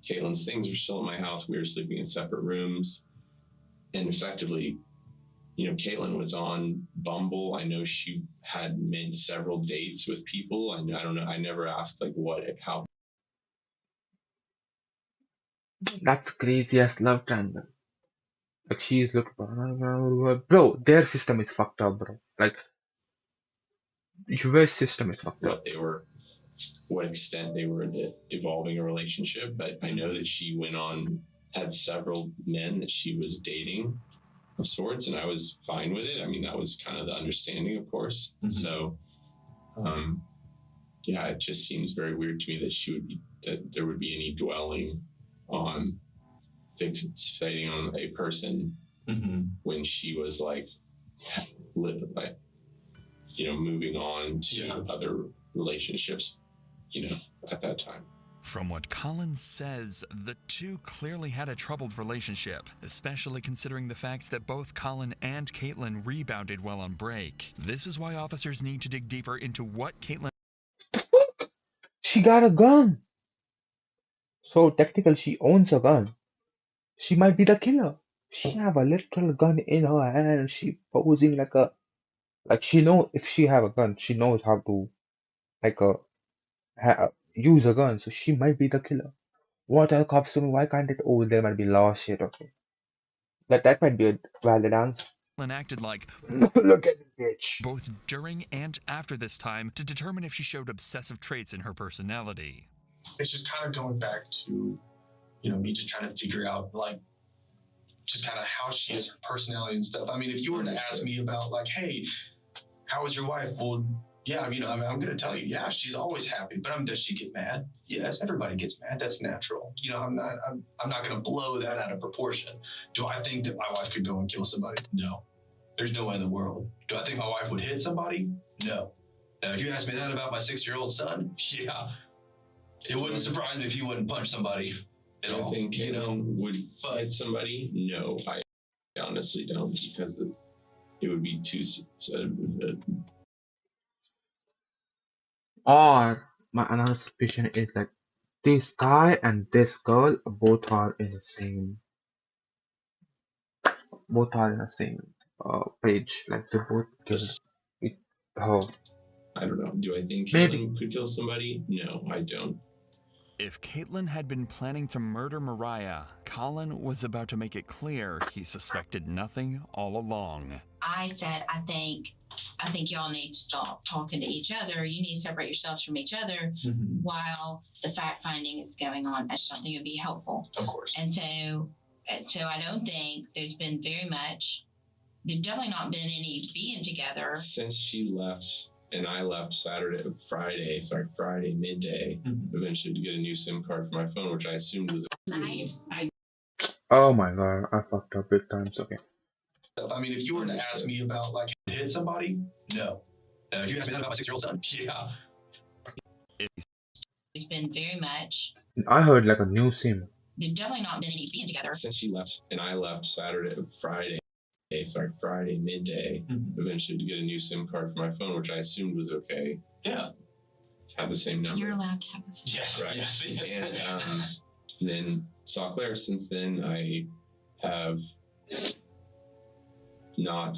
Caitlin's things were still at my house. We were sleeping in separate rooms, and effectively, Caitlin was on Bumble. I know she had made several dates with people. I don't know. I never asked how. That's crazy as love triangle. Like she's looking for, bro. Their system is fucked up, bro. Like US system is fucked up. What extent they were evolving a relationship, but I know that she had several men that she was dating of sorts, and I was fine with it. I mean, that was kind of the understanding, of course. So, yeah, it just seems very weird to me that there would be any dwelling on fixating on a person when she was moving on to other relationships, at that time. From what Colin says, the two clearly had a troubled relationship, especially considering the facts that both Colin and Caitlin rebounded while on break. This is why officers need to dig deeper into what Caitlin... She got a gun! So technically she owns a gun. She might be the killer. She have a literal gun in her hand. She posing like she know if she have a gun, she knows how to use a gun. So she might be the killer. What are cops doing? Why can't it? Oh, there might be lost shit. Okay, that might be a valid answer. acted like look at the bitch both during and after this time to determine if she showed obsessive traits in her personality. It's just kind of going back to me just trying to figure out just kind of how she is, her personality and stuff. I mean, if you were to ask me about hey, how is your wife? Well, yeah, I'm going to tell you, yeah, she's always happy. But does she get mad? Yes, everybody gets mad. That's natural. I'm not going to blow that out of proportion. Do I think that my wife could go and kill somebody? No. There's no way in the world. Do I think my wife would hit somebody? No. Now, if you ask me that about my 6-year-old son, yeah, it wouldn't surprise me if he wouldn't punch somebody at all. I think Caitlin would hit somebody. No, I honestly don't, because it would be too. Or my another suspicion is that This guy and this girl both are in the same. Both are in the same page. Like they both killed it. Oh, I don't know. Do I think maybe. Caitlyn could kill somebody? No, I don't. If Caitlyn had been planning to murder Mariah, Colin was about to make it clear he suspected nothing all along. I said, I think y'all need to stop talking to each other. You need to separate yourselves from each other while the fact finding is going on. That's something that would be helpful. Of course. And so I don't think there's been very much. There's definitely not been any being together Since she left and I left Friday midday, eventually to get a new SIM card for my phone, which I assumed was. Oh my god, I fucked up big times. Okay. I mean, if you were to ask me about like hit somebody, no. If you ask me that about my 6-year-old son, yeah. There's been very much. I heard like a new sim. There's definitely not been any being together. Since she left and I left Friday midday, eventually to get a new SIM card for my phone, which I assumed was okay. Yeah. Had the same number. You're allowed to have a Yes, right. Yes. And then saw Claire. Since then, I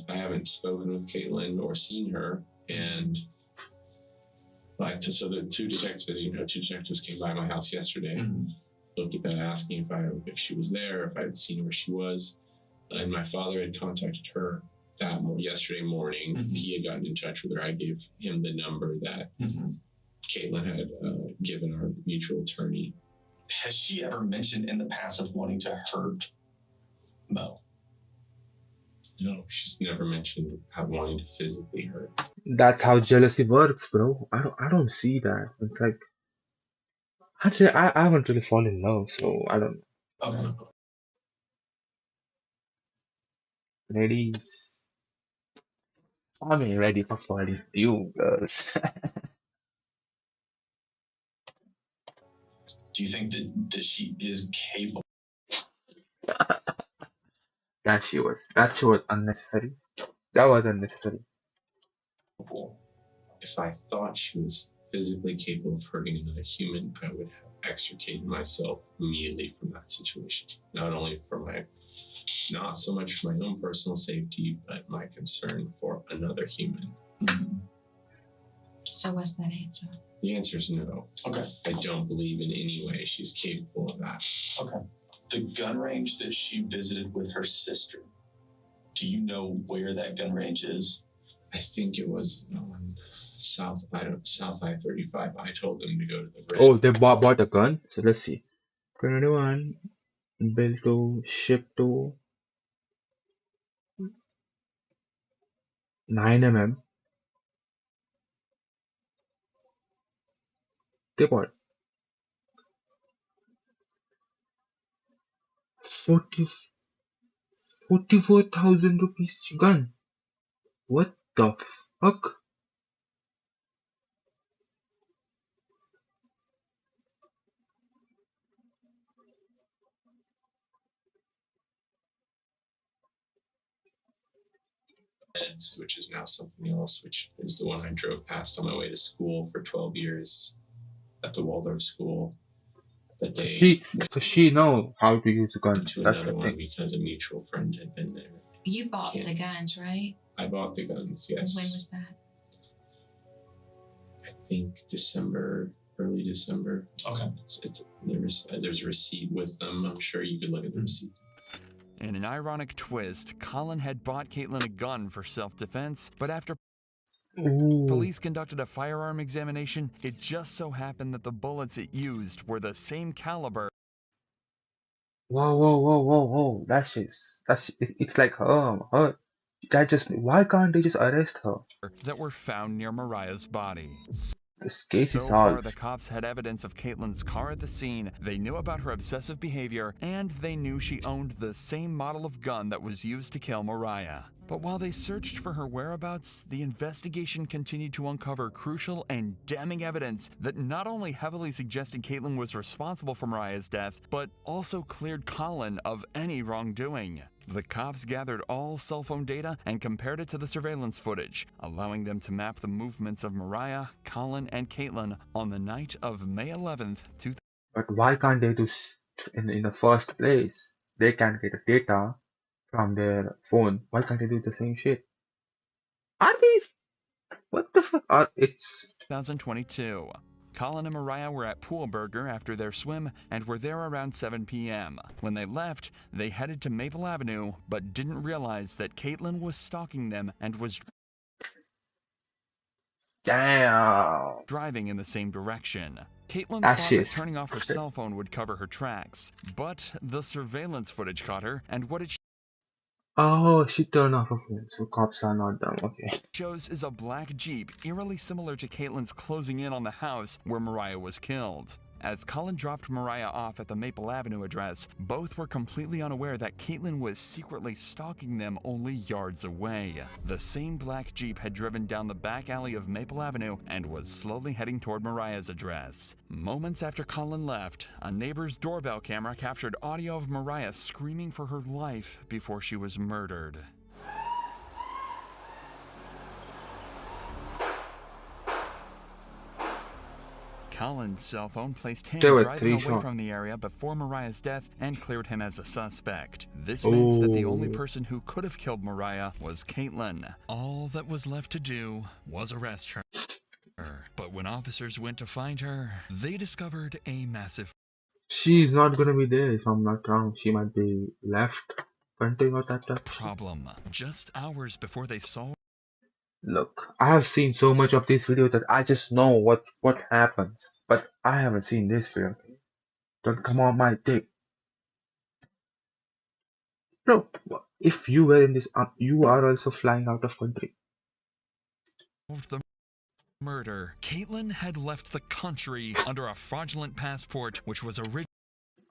haven't spoken with Caitlyn or seen her. And so the two detectives came by my house yesterday, looking at asking if she was there, if I had seen where she was. And my father had contacted her yesterday morning. He had gotten in touch with her. I gave him the number that Caitlyn had given our mutual attorney. Has she ever mentioned in the past of wanting to hurt Mo? No, she's never mentioned wanting to physically hurt. That's how jealousy works, bro. I don't see that. It's like actually I haven't really fallen in love, so I don't. Okay. Ladies, I'm ready for falling you girls. Do you think that she is capable? That she was unnecessary. That was unnecessary. If I thought she was physically capable of hurting another human, I would have extricated myself immediately from that situation. Not so much for my own personal safety, but my concern for another human. So what's that answer? The answer is no. Okay. I don't believe in any way she's capable of that. Okay. The gun range that she visited with her sister, do you know where that gun range is? I think it was on South I-35. I told them to go to the bridge. Oh, they bought a gun. So let's see. 21 built to ship to 9 mm. They bought 44,000 rupees gun. What the fuck? Which is now something else, which is the one I drove past on my way to school for 12 years at the Waldorf school. But So she know how to use a gun. To That's another the one thing. because a mutual friend had been there. You bought the guns, right? I bought the guns, yes. When was that? I think early December. Okay. There's a receipt with them. I'm sure you could look at the receipt. In an ironic twist, Colin had bought Caitlyn a gun for self-defense, but after police conducted a firearm examination, it just so happened that the bullets it used were the same caliber. Whoa. It's like her. Why can't they just arrest her? That were found near Mariah's body. This case is So far, solved. the cops had evidence of Caitlyn's car at the scene, they knew about her obsessive behavior, and they knew she owned the same model of gun that was used to kill Mariah. But while they searched for her whereabouts, the investigation continued to uncover crucial and damning evidence that not only heavily suggested Caitlyn was responsible for Mariah's death, but also cleared Colin of any wrongdoing. The cops gathered all cell phone data and compared it to the surveillance footage, allowing them to map the movements of Mariah, Colin, and Caitlyn on the night of May 11th, 2000. But why can't they do in the first place? They can get data from their phone. Why can't they do the same shit? Are these what the fuck? It's 2022. Colin and Mariah were at Pool Burger after their swim and were there around 7 p.m. When they left, they headed to Maple Avenue, but didn't realize that Caitlin was stalking them and was damn. driving in the same direction. Caitlin That thought that shit's turning off her cell phone would cover her tracks, but the surveillance footage caught her, and what it oh, she turned off her phone, so cops are not dumb. Okay. shows is a black Jeep, eerily similar to Caitlin's closing in on the house where Mariah was killed. As Colin dropped Mariah off at the Maple Avenue address, both were completely unaware that Caitlin was secretly stalking them only yards away. The same black Jeep had driven down the back alley of Maple Avenue and was slowly heading toward Mariah's address. Moments after Colin left, a neighbor's doorbell camera captured audio of Mariah screaming for her life before she was murdered. Colin's cell phone placed him driving away from the area before Mariah's death and cleared him as a suspect. This meant that the only person who could have killed Mariah was Caitlin. All that was left to do was arrest her. But when officers went to find her, they discovered a massive She's not gonna be there if I'm not wrong. She might be left country or that problem. Just hours before they saw. Look, I have seen so much of this video that I just know what happens, but I haven't seen this video. Don't come on my dick. Bro, if you were in this, you are also flying out of country. The murder. Caitlin had left the country under a fraudulent passport, which was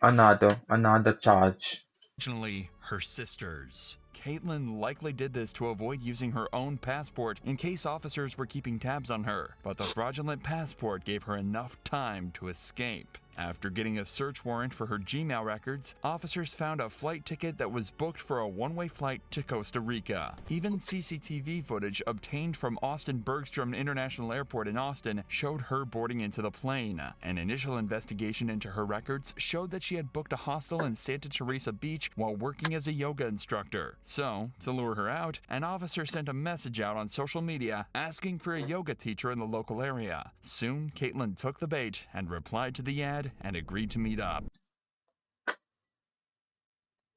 another charge. Originally her sister's. Caitlin likely did this to avoid using her own passport in case officers were keeping tabs on her, but the fraudulent passport gave her enough time to escape. After getting a search warrant for her Gmail records, officers found a flight ticket that was booked for a one-way flight to Costa Rica. Even CCTV footage obtained from Austin Bergstrom International Airport in Austin showed her boarding into the plane. An initial investigation into her records showed that she had booked a hostel in Santa Teresa Beach while working as a yoga instructor. So, to lure her out, an officer sent a message out on social media asking for a yoga teacher in the local area. Soon, Caitlin took the bait and replied to the ad and agreed to meet up.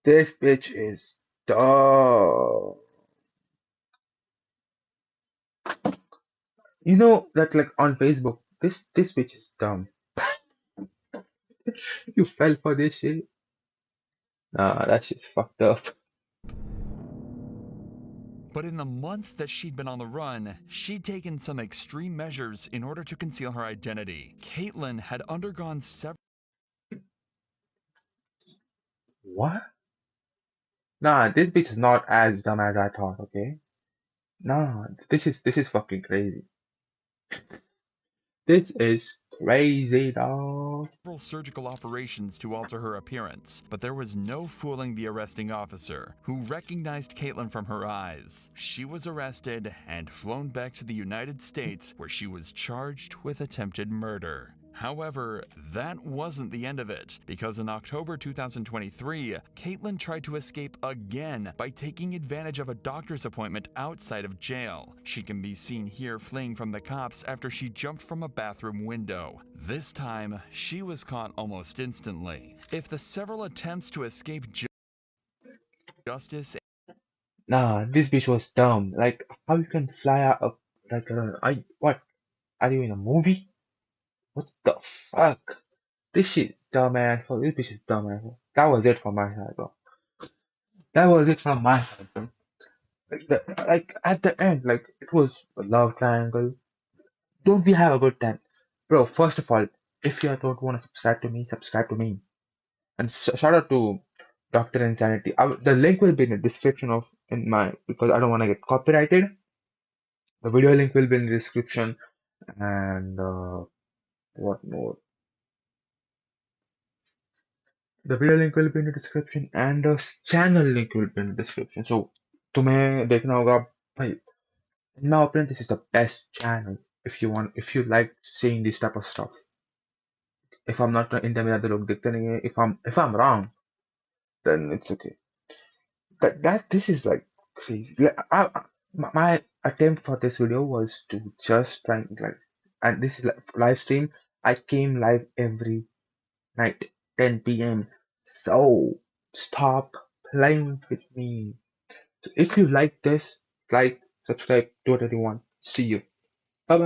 This bitch is dumb. You know that like on Facebook, this bitch is dumb. You fell for this shit? Nah, that shit's fucked up. But in the month that she'd been on the run, she'd taken some extreme measures in order to conceal her identity. Caitlin had undergone several... What? Nah, this bitch is not as dumb as I thought, okay? Nah, this is fucking crazy. This is crazy, dog. Several surgical operations to alter her appearance, but there was no fooling the arresting officer, who recognized Caitlin from her eyes. She was arrested and flown back to the United States, where she was charged with attempted murder. However, that wasn't the end of it, because in October 2023, Caitlin tried to escape again by taking advantage of a doctor's appointment outside of jail. She can be seen here fleeing from the cops after she jumped from a bathroom window. This time, she was caught almost instantly. If the several attempts to escape justice... Nah, this bitch was dumb. Like, how you can fly out like what? Are you in a movie? What the fuck? This shit dumbass. This bitch is dumbass. That was it from my side, bro. That was it from my side, bro. Like at the end, like it was a love triangle. Don't we have a good time, bro? First of all, if you don't want to subscribe to me. And shout out to Dr. Insanity. The link will be in the description because I don't want to get copyrighted. The video link will be in the description, and what more? The video link will be in the description, and the channel link will be in the description. So तुम्हें देखना होगा भाई. In my opinion, this is the best channel if you like seeing this type of stuff. if I'm not India में ज़्यादा लोग देखते नहीं है, if I'm wrong, then it's okay. This is like crazy. My attempt for this video was to just try and this is like live stream. I came live every night, 10 p.m. So stop playing with me. So if you like this, like, subscribe, do whatever you want. See you. Bye bye.